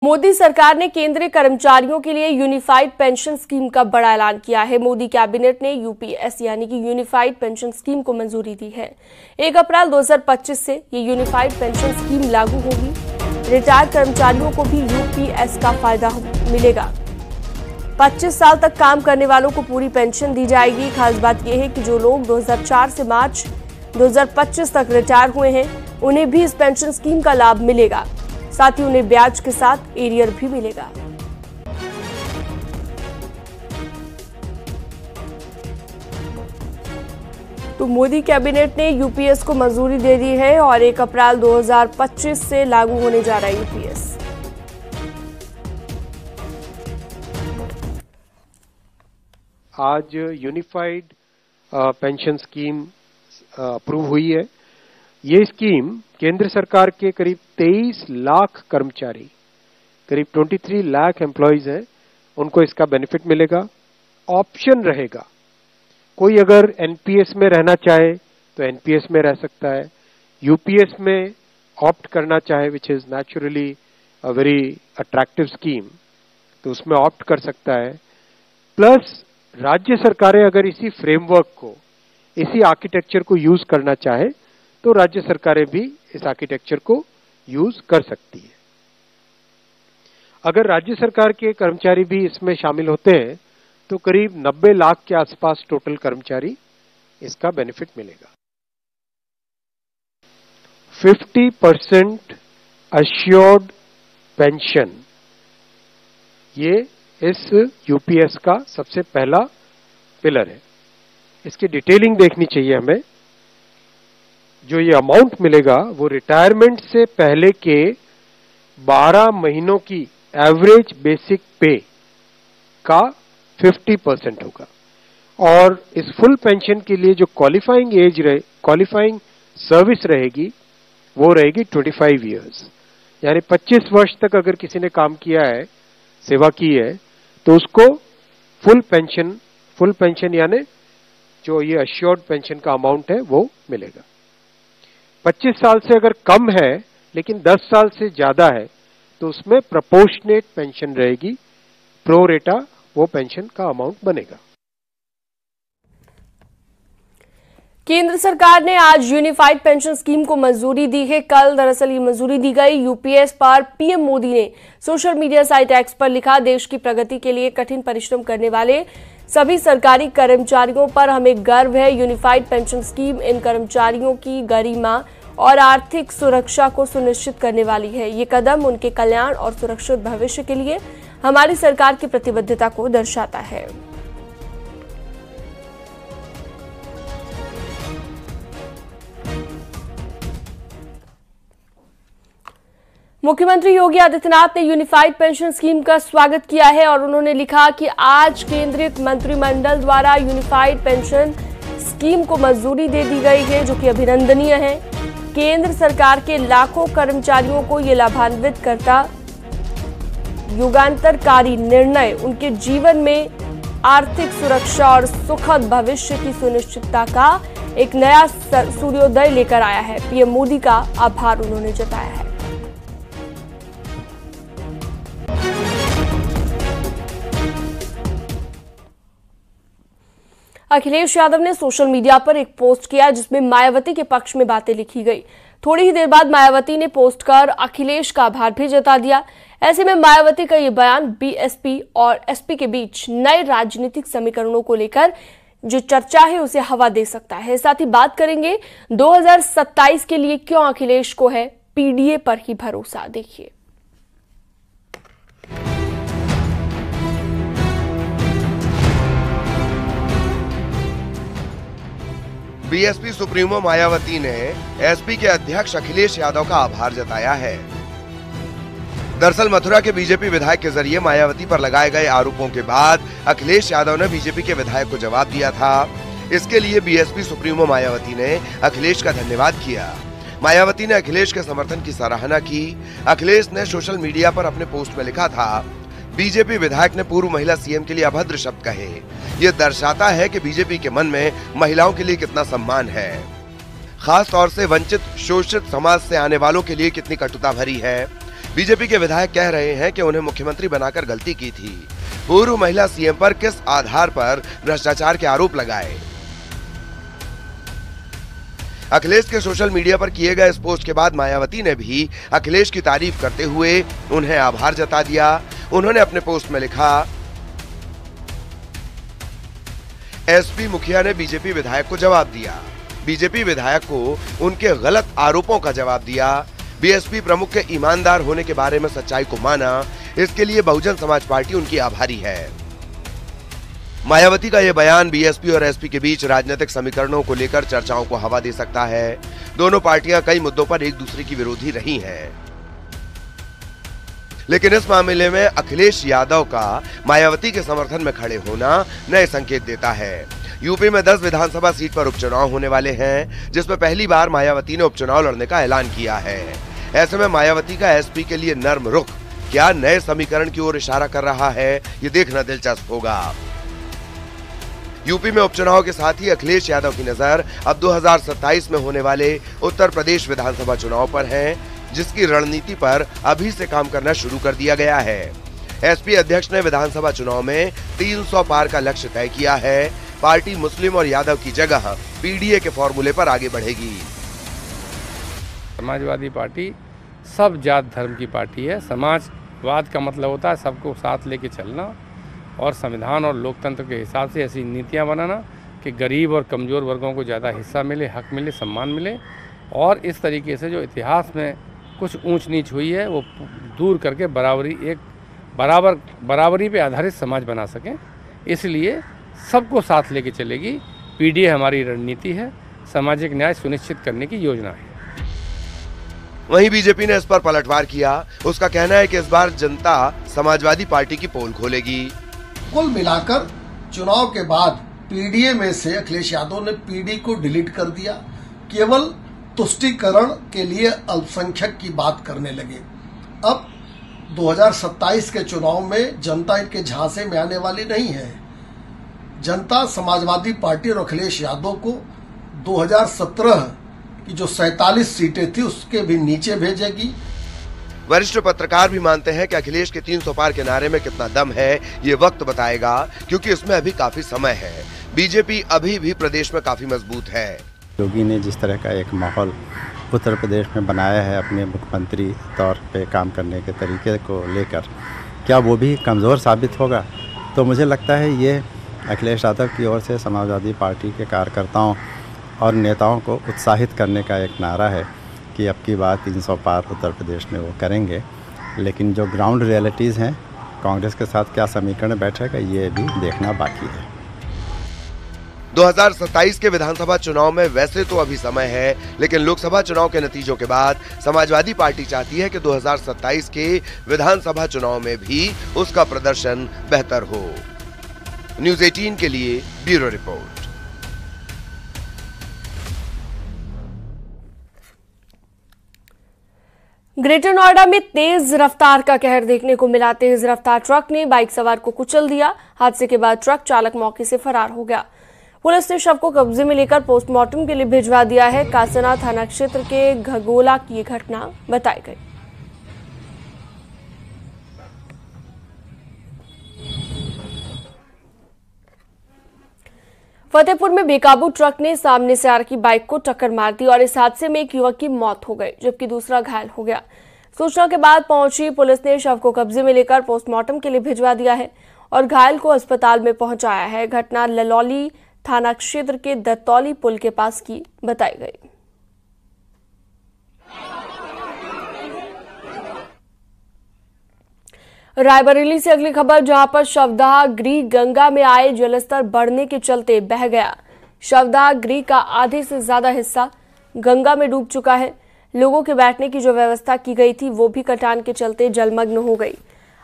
मोदी सरकार ने केंद्रीय कर्मचारियों के लिए यूनिफाइड पेंशन स्कीम का बड़ा ऐलान किया है। मोदी कैबिनेट ने यूपीएस यानी कि यूनिफाइड पेंशन स्कीम को मंजूरी दी है। 1 अप्रैल 2025 से ये यूनिफाइड पेंशन स्कीम लागू होगी। रिटायर्ड कर्मचारियों को भी यूपीएस का फायदा मिलेगा। 25 साल तक काम करने वालों को पूरी पेंशन दी जाएगी। खास बात यह है कि जो लोग 2004 से मार्च 2025 तक रिटायर हुए हैं, उन्हें भी इस पेंशन स्कीम का लाभ मिलेगा। साथ ही उन्हें ब्याज के साथ एरियर भी मिलेगा। तो मोदी कैबिनेट ने यूपीएस को मंजूरी दे दी है और 1 अप्रैल 2025 से लागू होने जा रहा है यूपीएस। आज यूनिफाइड पेंशन स्कीम अप्रूव हुई है। ये स्कीम केंद्र सरकार के करीब 23 लाख कर्मचारी, करीब 23 लाख एम्प्लॉइज हैं, उनको इसका बेनिफिट मिलेगा। ऑप्शन रहेगा, कोई अगर एनपीएस में रहना चाहे तो एनपीएस में रह सकता है, यूपीएस में ऑप्ट करना चाहे, which is naturally a very attractive scheme, तो उसमें ऑप्ट कर सकता है। प्लस राज्य सरकारें अगर इसी फ्रेमवर्क को, इसी आर्किटेक्चर को यूज करना चाहे तो राज्य सरकारें भी इस आर्किटेक्चर को यूज कर सकती है। अगर राज्य सरकार के कर्मचारी भी इसमें शामिल होते हैं तो करीब 90 लाख के आसपास टोटल कर्मचारी इसका बेनिफिट मिलेगा। 50% अश्योर्ड पेंशन, ये इस यूपीएस का सबसे पहला पिलर है। इसकी डिटेलिंग देखनी चाहिए हमें। जो ये अमाउंट मिलेगा वो रिटायरमेंट से पहले के 12 महीनों की एवरेज बेसिक पे का 50% होगा। और इस फुल पेंशन के लिए जो क्वालिफाइंग सर्विस रहेगी वो रहेगी 25 इयर्स, यानी 25 वर्ष तक अगर किसी ने काम किया है, सेवा की है, तो उसको फुल पेंशन यानी जो ये अश्योर्ड पेंशन का अमाउंट है वो मिलेगा। 25 साल से अगर कम है लेकिन 10 साल से ज्यादा है तो उसमें प्रोपोर्शनेट पेंशन रहेगी, प्रो रेटा वो पेंशन का अमाउंट बनेगा। केंद्र सरकार ने आज यूनिफाइड पेंशन स्कीम को मंजूरी दी है। कल दरअसल ये मंजूरी दी गई। यूपीएस पर पीएम मोदी ने सोशल मीडिया साइट एक्स पर लिखा, देश की प्रगति के लिए कठिन परिश्रम करने वाले सभी सरकारी कर्मचारियों पर हमें गर्व है। यूनिफाइड पेंशन स्कीम इन कर्मचारियों की गरिमा और आर्थिक सुरक्षा को सुनिश्चित करने वाली है। ये कदम उनके कल्याण और सुरक्षित भविष्य के लिए हमारी सरकार की प्रतिबद्धता को दर्शाता है। मुख्यमंत्री योगी आदित्यनाथ ने यूनिफाइड पेंशन स्कीम का स्वागत किया है और उन्होंने लिखा कि आज केंद्रीय मंत्रिमंडल द्वारा यूनिफाइड पेंशन स्कीम को मंजूरी दे दी गई है, जो कि अभिनंदनीय है। केंद्र सरकार के लाखों कर्मचारियों को ये लाभान्वित करता युगांतरकारी निर्णय उनके जीवन में आर्थिक सुरक्षा और सुखद भविष्य की सुनिश्चितता का एक नया सूर्योदय लेकर आया है। पीएम मोदी का आभार उन्होंने जताया है। अखिलेश यादव ने सोशल मीडिया पर एक पोस्ट किया जिसमें मायावती के पक्ष में बातें लिखी गई। थोड़ी ही देर बाद मायावती ने पोस्ट कर अखिलेश का आभार भी जता दिया। ऐसे में मायावती का ये बयान बीएसपी और एसपी के बीच नए राजनीतिक समीकरणों को लेकर जो चर्चा है उसे हवा दे सकता है। साथ ही बात करेंगे 2027 के लिए क्यों अखिलेश को है पीडीए पर ही भरोसा। देखिए, बीएसपी सुप्रीमो मायावती ने एसपी के अध्यक्ष अखिलेश यादव का आभार जताया है। दरअसल मथुरा के बीजेपी विधायक के जरिए मायावती पर लगाए गए आरोपों के बाद अखिलेश यादव ने बीजेपी के विधायक को जवाब दिया था। इसके लिए बीएसपी सुप्रीमो मायावती ने अखिलेश का धन्यवाद किया। मायावती ने अखिलेश के समर्थन की सराहना की। अखिलेश ने सोशल मीडिया पर अपने पोस्ट में लिखा था, बीजेपी विधायक ने पूर्व महिला सीएम के लिए अभद्र शब्द कहे। ये दर्शाता है कि बीजेपी के मन में महिलाओं के लिए कितना सम्मान है। खास तौर से वंचित शोषित समाज से आने वालों के लिए कितनी कटुता भरी है। बीजेपी के विधायक कह रहे हैं कि उन्हें मुख्यमंत्री बनाकर गलती की थी। पूर्व महिला सीएम पर किस आधार पर भ्रष्टाचार के आरोप लगाए। अखिलेश के सोशल मीडिया पर किए गए इस पोस्ट के बाद मायावती ने भी अखिलेश की तारीफ करते हुए उन्हें आभार जता दिया। उन्होंने अपने पोस्ट में लिखा, एसपी मुखिया ने बीजेपी विधायक को जवाब दिया। बीजेपी विधायक को उनके गलत आरोपों का जवाब दिया। बीएसपी प्रमुख के ईमानदार होने के बारे में सच्चाई को माना। इसके लिए बहुजन समाज पार्टी उनकी आभारी है। मायावती का यह बयान बीएसपी और एसपी के बीच राजनीतिक समीकरणों को लेकर चर्चाओं को हवा दे सकता है। दोनों पार्टियां कई मुद्दों पर एक दूसरे की विरोधी रही हैं। लेकिन इस मामले में अखिलेश यादव का मायावती के समर्थन में खड़े होना नए संकेत देता है। यूपी में 10 विधानसभा सीट पर उपचुनाव होने वाले हैं, जिसमें पहली बार मायावती ने उपचुनाव लड़ने का ऐलान किया है। ऐसे में मायावती का एसपी के लिए नर्म रुख क्या नए समीकरण की ओर इशारा कर रहा है, ये देखना दिलचस्प होगा। यूपी में उपचुनाव के साथ ही अखिलेश यादव की नजर अब 2027 में होने वाले उत्तर प्रदेश विधानसभा चुनाव पर है, जिसकी रणनीति पर अभी से काम करना शुरू कर दिया गया है। एसपी अध्यक्ष ने विधानसभा चुनाव में 300 पार का लक्ष्य तय किया है। पार्टी मुस्लिम और यादव की जगह पीडीए के फॉर्मूले पर आगे बढ़ेगी। समाजवादी पार्टी सब जात धर्म की पार्टी है। समाजवाद का मतलब होता है सबको साथ लेके चलना और संविधान और लोकतंत्र के हिसाब से ऐसी नीतियां बनाना कि गरीब और कमज़ोर वर्गों को ज़्यादा हिस्सा मिले, हक मिले, सम्मान मिले और इस तरीके से जो इतिहास में कुछ ऊंच नीच हुई है वो दूर करके बराबरी पे आधारित समाज बना सकें। इसलिए सबको साथ लेके चलेगी। पीडीए हमारी रणनीति है, सामाजिक न्याय सुनिश्चित करने की योजना है। वहीं बीजेपी ने इस पर पलटवार किया। उसका कहना है कि इस बार जनता समाजवादी पार्टी की पोल खोलेगी। कुल मिलाकर चुनाव के बाद पीडीए में से अखिलेश यादव ने पीडी को डिलीट कर दिया। केवल तुष्टीकरण के लिए अल्पसंख्यक की बात करने लगे। अब 2027 के चुनाव में जनता इनके झांसे में आने वाली नहीं है। जनता समाजवादी पार्टी और अखिलेश यादव को 2017 की जो 47 सीटें थी उसके भी नीचे भेजेगी। वरिष्ठ पत्रकार भी मानते हैं कि अखिलेश के 300 पार के नारे में कितना दम है ये वक्त बताएगा, क्योंकि इसमें अभी काफी समय है। बीजेपी अभी भी प्रदेश में काफी मजबूत है। योगी ने जिस तरह का एक माहौल उत्तर प्रदेश में बनाया है अपने मुख्यमंत्री तौर पे काम करने के तरीके को लेकर, क्या वो भी कमज़ोर साबित होगा? तो मुझे लगता है ये अखिलेश यादव की ओर से समाजवादी पार्टी के कार्यकर्ताओं और नेताओं को उत्साहित करने का एक नारा है कि अब की बात 300 पार उत्तर प्रदेश में वो करेंगे। लेकिन जो ग्राउंड रियलिटीज़ हैं, कांग्रेस के साथ क्या समीकरण बैठेगा ये भी देखना बाकी है। 2027 के विधानसभा चुनाव में वैसे तो अभी समय है, लेकिन लोकसभा चुनाव के नतीजों के बाद समाजवादी पार्टी चाहती है कि 2027 के विधानसभा चुनाव में भी उसका प्रदर्शन बेहतर हो। न्यूज़ 18 के लिए ब्यूरो रिपोर्ट। ग्रेटर नोएडा में तेज रफ्तार का कहर देखने को मिला। तेज रफ्तार ट्रक ने बाइक सवार को कुचल दिया। हादसे के बाद ट्रक चालक मौके से फरार हो गया। पुलिस ने शव को कब्जे में लेकर पोस्टमार्टम के लिए भिजवा दिया है। कासना थाना क्षेत्र के घगोला की घटना बताई गई। फतेहपुर में बेकाबू ट्रक ने सामने से आ रही बाइक को टक्कर मार दी और इस हादसे में एक युवक की मौत हो गई, जबकि दूसरा घायल हो गया। सूचना के बाद पहुंची पुलिस ने शव को कब्जे में लेकर पोस्टमार्टम के लिए भिजवा दिया है और घायल को अस्पताल में पहुंचाया है। घटना ललौली थाना क्षेत्र के दत्तौली पुल के पास की बताई गई। रायबरेली से अगली खबर, जहां पर शवदाह ग्रीक गंगा में आए जलस्तर बढ़ने के चलते बह गया। शवदाह ग्रीक का आधे से ज्यादा हिस्सा गंगा में डूब चुका है। लोगों के बैठने की जो व्यवस्था की गई थी वो भी कटान के चलते जलमग्न हो गई।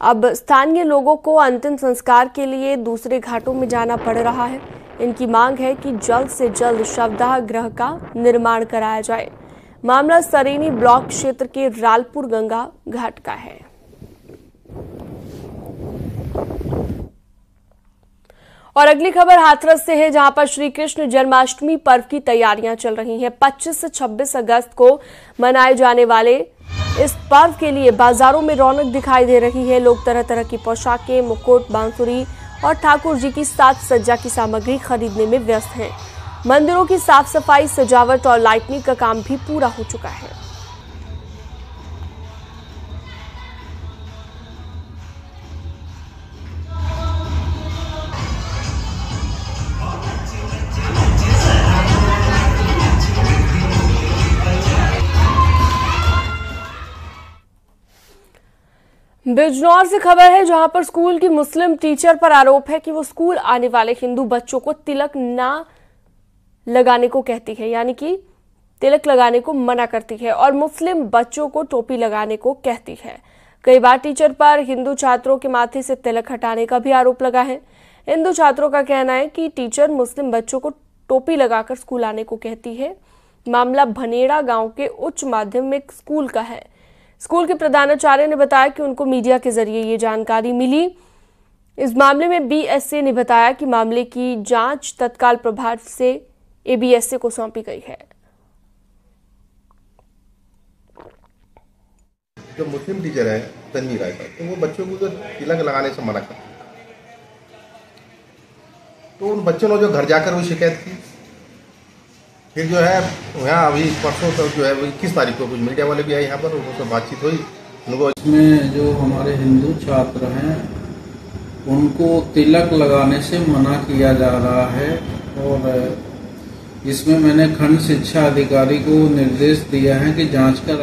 अब स्थानीय लोगों को अंतिम संस्कार के लिए दूसरे घाटों में जाना पड़ रहा है। इनकी मांग है कि जल्द से जल्द शवदाह गृह का निर्माण कराया जाए। मामला सरेनी ब्लॉक क्षेत्र के रालपुर गंगा घाट का है। और अगली खबर हाथरस से है, जहां पर श्री कृष्ण जन्माष्टमी पर्व की तैयारियां चल रही हैं। 25 से 26 अगस्त को मनाए जाने वाले इस पर्व के लिए बाजारों में रौनक दिखाई दे रही है। लोग तरह तरह की पोशाकें, मुकुट, बांसुरी और ठाकुर जी की साज सज्जा की सामग्री खरीदने में व्यस्त हैं। मंदिरों की साफ सफाई, सजावट और लाइटनिंग का काम भी पूरा हो चुका है। बिजनौर से खबर है, जहां पर स्कूल की मुस्लिम टीचर पर आरोप है कि वो स्कूल आने वाले हिंदू बच्चों को तिलक ना लगाने को कहती है, यानी कि तिलक लगाने को मना करती है और मुस्लिम बच्चों को टोपी लगाने को कहती है। कई बार टीचर पर हिंदू छात्रों के माथे से तिलक हटाने का भी आरोप लगा है। हिंदू छात्रों का कहना है कि टीचर मुस्लिम बच्चों को टोपी लगाकर स्कूल आने को कहती है। मामला भनेड़ा गांव के उच्च माध्यमिक स्कूल का है। स्कूल के प्रधानाचार्य ने बताया कि उनको मीडिया के जरिए ये जानकारी मिली। इस मामले में बीएसए ने बताया कि मामले की जांच तत्काल प्रभाव से एबीएसए को सौंपी गई है। जो मुस्लिम टीचर है तन्वी राय साहब, तो वो बच्चों को तिलक लगाने से मना करते, तो उन बच्चों ने जो घर जाकर वो शिकायत की, फिर जो है यहाँ अभी परसों तक जो है 21 तारीख को कुछ मीडिया वाले भी आए यहाँ पर, उनसे बातचीत हुई। उनको इसमें जो हमारे हिंदू छात्र हैं उनको तिलक लगाने से मना किया जा रहा है और इसमें मैंने खंड शिक्षा अधिकारी को निर्देश दिया है कि जांच कर